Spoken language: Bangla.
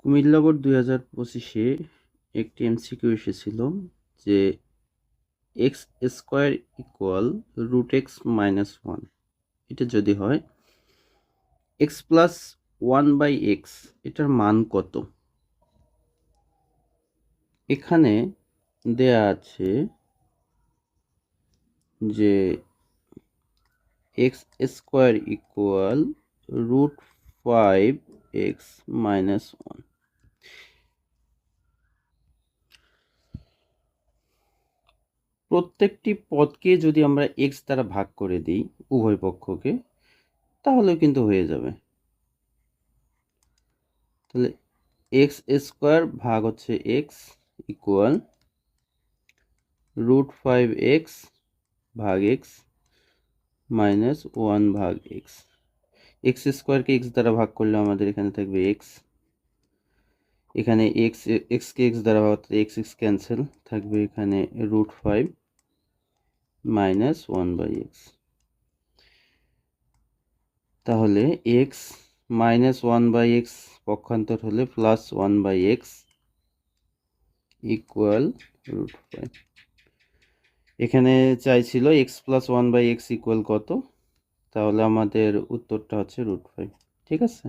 কুমিল্লা বোর্ড 2025-এ একটি এমসিকিউ এসেছিল যে x square equal root x minus one, এটা যদি হয় x plus one by x এটার মান কত। এখানে দেয়া আছে যে x square equal root five x minus one. প্রত্যেকটি পদকে যদি আমরা এক্স দ্বারা ভাগ করে দিই উভয় পক্ষকে, তাহলে কিন্তু হয়ে যাবে। তাহলে এক্স স্কোয়ার ভাগ হচ্ছে x equal root five x ভাগ এক্স মাইনাস ওয়ান ভাগ এক্স। এক্স স্কোয়ারকে এক্স দ্বারা ভাগ করলে আমাদের এখানে থাকবে এক্স, এখানে এক্সকে এক্স দ্বারা ভাগ করতে এক্স এক্স ক্যান্সেল থাকবে, এখানে root five minus one by x. তাহলে x minus one by x পক্ষান্তর হলে plus one by x equal root five. এখানে চাইছিল x plus one by x equal কত, তাহলে আমাদের উত্তরটা হচ্ছে রুট ফাইভ। ঠিক আছে।